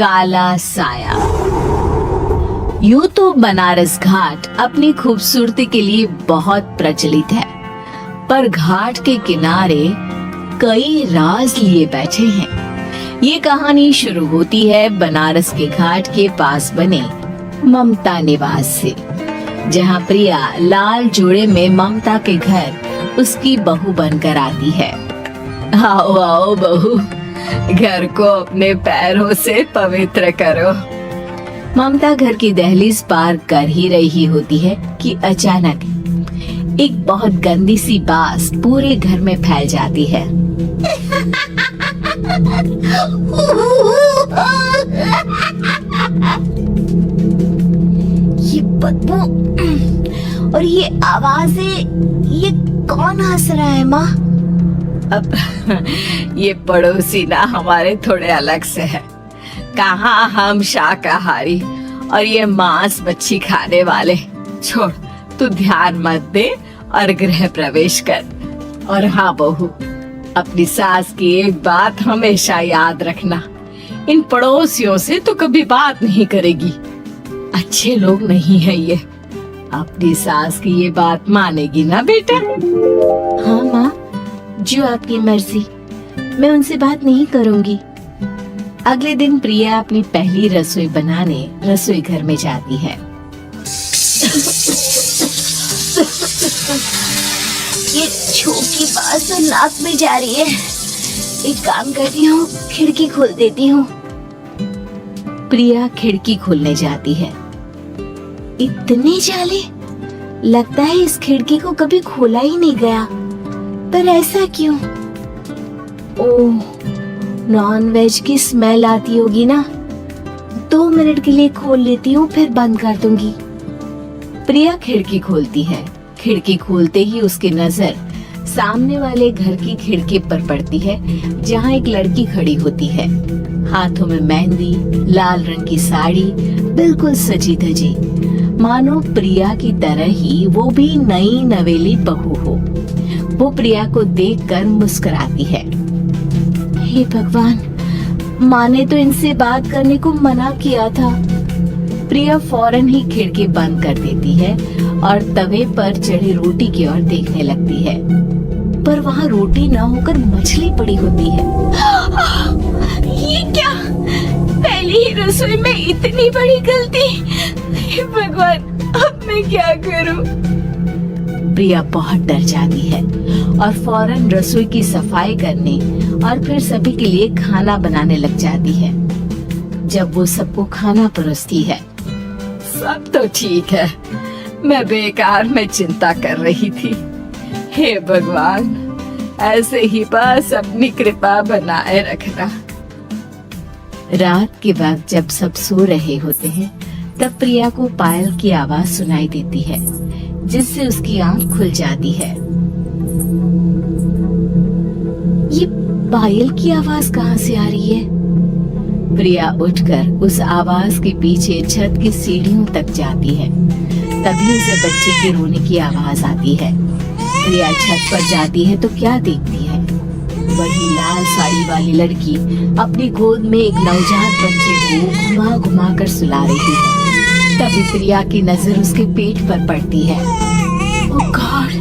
काला साया। यूं तो बनारस घाट अपनी खूबसूरती के लिए बहुत प्रचलित है, पर घाट के किनारे कई राज लिए बैठे हैं। ये कहानी शुरू होती है बनारस के घाट के पास बने ममता निवास से, जहाँ प्रिया लाल जोड़े में ममता के घर उसकी बहू बनकर आती है। आओ आओ बहू, घर को अपने पैरों से पवित्र करो। ममता घर की दहलीज पार कर ही रही होती है कि अचानक एक बहुत गंदी सी बास पूरे घर में फैल जाती है। ये बदबू और ये आवाजें, ये कौन हंस रहा है माँ? अब ये पड़ोसी ना हमारे थोड़े अलग से है। कहाँ हम शाकाहारी और ये मांस मच्छी खाने वाले। छोड़, तू ध्यान मत दे और गृह प्रवेश कर। और हाँ बहू, अपनी सास की एक बात हमेशा याद रखना, इन पड़ोसियों से तो कभी बात नहीं करेगी। अच्छे लोग नहीं है ये। अपनी सास की ये बात मानेगी ना बेटा? हाँ माँ, जो आपकी मर्जी, मैं उनसे बात नहीं करूंगी। अगले दिन प्रिया अपनी पहली रसोई बनाने रसोई घर में जाती है। ये छोटी बात तो नाक में जा रही है। एक काम करती हूँ, खिड़की खोल देती हूँ। प्रिया खिड़की खोलने जाती है। इतने जाले, लगता है इस खिड़की को कभी खोला ही नहीं गया। पर ऐसा क्यों? ओह, नॉन वेज की स्मेल आती होगी ना। 2 मिनट के लिए खोल लेती हूँ, फिर बंद कर दूंगी। प्रिया खिड़की खोलती है। खिड़की खोलते ही उसकी नजर सामने वाले घर की खिड़की पर पड़ती है, जहाँ एक लड़की खड़ी होती है। हाथों में मेहंदी, लाल रंग की साड़ी, बिल्कुल सजी धजी, मानो प्रिया की तरह ही वो भी नई नवेली बहू हो। वो प्रिया को देखकर मुस्कुराती है। हे भगवान, माँ ने तो इनसे बात करने को मना किया था। प्रिया फौरन ही खिड़की बंद कर देती है और तवे पर चढ़ी रोटी की ओर देखने लगती है, पर वहाँ रोटी न होकर मछली पड़ी होती है। ये क्या? पहली ही रसोई में इतनी बड़ी गलती। हे भगवान, अब मैं क्या करूं? प्रिया बहुत डर जाती है और फौरन रसोई की सफाई करने और फिर सभी के लिए खाना बनाने लग जाती है। जब वो सबको खाना परोसती है, सब तो ठीक है, मैं बेकार में चिंता कर रही थी। हे भगवान, ऐसे ही बस अपनी कृपा बनाए रखना। रात के वक्त जब सब सो रहे होते हैं, तब प्रिया को पायल की आवाज सुनाई देती है, जिससे उसकी आंख खुल जाती है। ये पायल की आवाज कहाँ से आ रही है? प्रिया उठकर उस आवाज के पीछे छत की सीढ़ियों तक जाती है। तभी उसे बच्चे के रोने की आवाज आती है। प्रिया छत पर जाती है तो क्या देखती है? वही लाल साड़ी वाली लड़की अपनी गोद में एक नवजात बच्चे को घुमा घुमा कर सुला रही है। तभी प्रिया की नजर उसके पेट पर पड़ती है। ओह गॉड,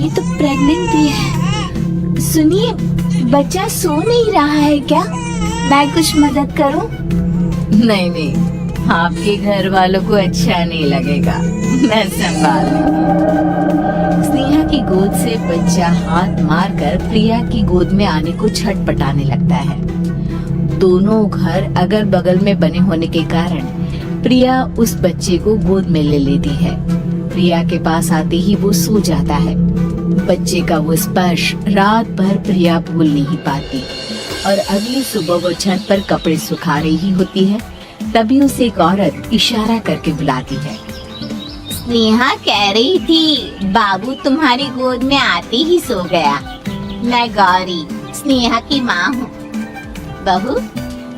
ये तो प्रेग्नेंट भी है। सुनिए, बच्चा सो नहीं रहा है क्या? मैं कुछ मदद करूं? नहीं नहीं, आपके घर वालों को अच्छा नहीं लगेगा, मैं संभाल लूंगी। स्नेहा की गोद से बच्चा हाथ मारकर प्रिया की गोद में आने को छटपटाने लगता है। दोनों घर अगल बगल में बने होने के कारण प्रिया उस बच्चे को गोद में ले लेती है। प्रिया के पास आते ही वो सो जाता है। बच्चे का वो स्पर्श रात भर प्रिया भूल नहीं पाती और अगली सुबह वो छत पर कपड़े सुखा रही होती है। तभी उसे एक औरत इशारा करके बुलाती है। स्नेहा कह रही थी बाबू तुम्हारी गोद में आते ही सो गया। मैं गौरी, स्नेहा की माँ हूँ। बहू,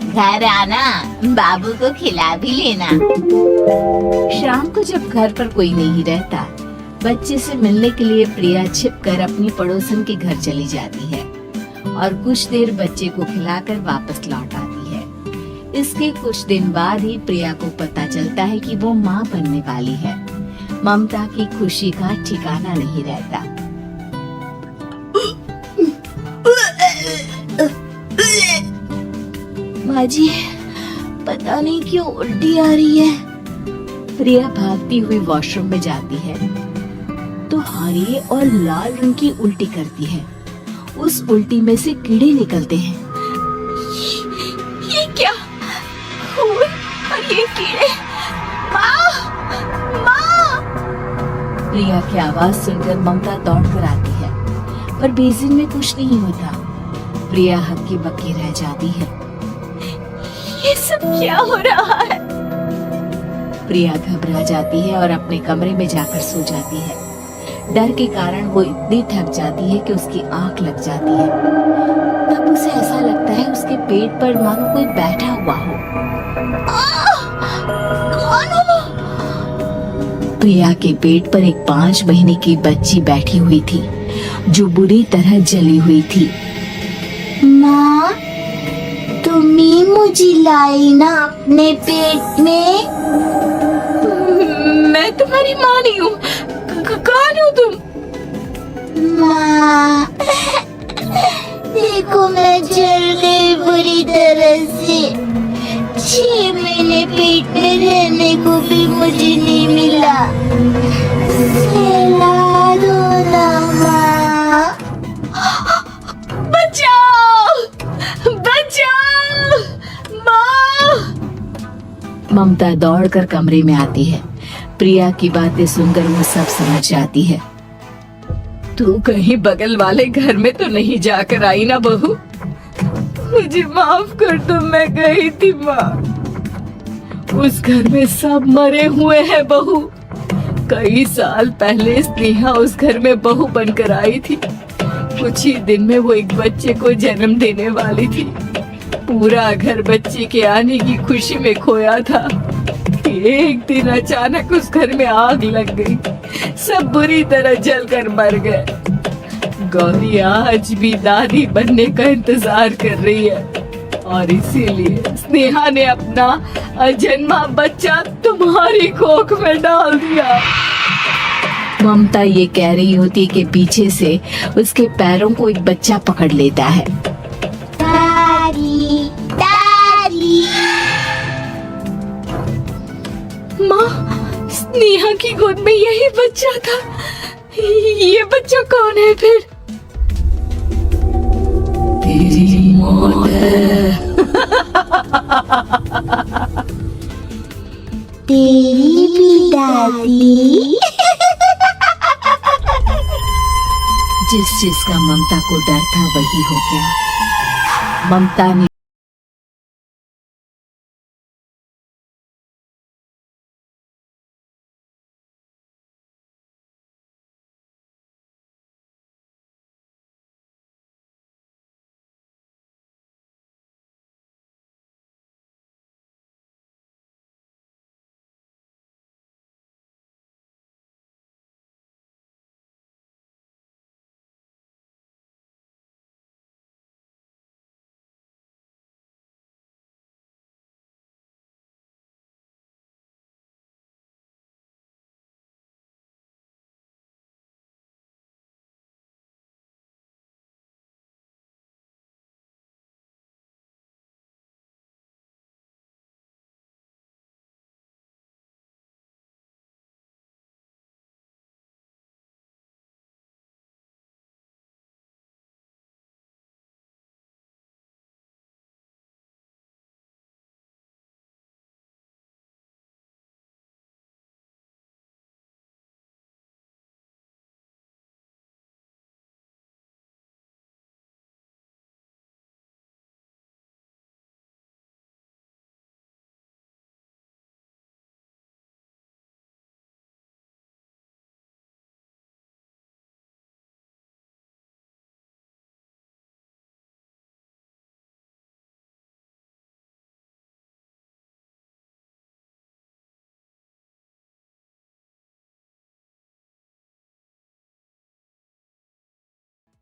घर आना, बाबू को खिला भी लेना। शाम को जब घर पर कोई नहीं रहता, बच्चे से मिलने के लिए प्रिया छिपकर अपनी पड़ोसन के घर चली जाती है और कुछ देर बच्चे को खिलाकर वापस लौट आती है। इसके कुछ दिन बाद ही प्रिया को पता चलता है कि वो माँ बनने वाली है। ममता की खुशी का ठिकाना नहीं रहता। माँ जी, पता नहीं क्यों उल्टी आ रही है। प्रिया भागती हुई वॉशरूम में जाती है तो हरे और लाल रंग की उल्टी करती है। उस उल्टी में से कीड़े निकलते हैं। ये क्या? खून और ये कीड़े! माँ! माँ! प्रिया की आवाज सुनकर ममता दौड़ कर आती है, पर बेसिन में कुछ नहीं होता। प्रिया हक्की बक्की रह जाती है। ये सब क्या हो रहा है? प्रिया घबरा जाती है और अपने कमरे में जाकर सो जाती है। डर के कारण वो इतनी थक जाती है कि उसकी आंख लग जाती है। तब उसे ऐसा लगता है उसके पेट पर मानो कोई बैठा हुआ हो। कौन हो? प्रिया के पेट पर एक 5 महीने की बच्ची बैठी हुई थी जो बुरी तरह जली हुई थी। माँ, तुम ही मुझे लाई ना अपने पेट में? मैं तुम्हारी माँ नहीं हूँ। कौन हो तुम? माँ, देखो मैं जल गई बुरी तरह से। 6 महीने पेट में रहने को भी मुझे नहीं मिला। खिला दो ना माँ। बचाओ! बचाओ! माँ! ममता दौड़कर कमरे में आती है। प्रिया की बातें सुनकर वो सब समझ जाती है। तू कहीं बगल वाले घर में तो नहीं जाकर आई ना बहू? मुझे माफ कर दो, मैं गई थी माँ। उस घर में सब मरे हुए हैं बहू। कई साल पहले स्नेहा उस घर में बहू बनकर आई थी। कुछ ही दिन में वो एक बच्चे को जन्म देने वाली थी। पूरा घर बच्चे के आने की खुशी में खोया था। एक दिन अचानक उस घर में आग लग गई। सब बुरी तरह जलकर मर गए। गौरी आज भी दादी बनने का इंतजार कर रही है और इसीलिए स्नेहा ने अपना अजन्मा बच्चा तुम्हारी कोख में डाल दिया। ममता ये कह रही होती कि पीछे से उसके पैरों को एक बच्चा पकड़ लेता है। दादी, दादी। माँ, स्नेहा की गोद में यही बच्चा था। ये बच्चा कौन है फिर? तेरी मौत है। तेरी भी दादी। जिस चीज का ममता को डर था वही हो गया। ममता ने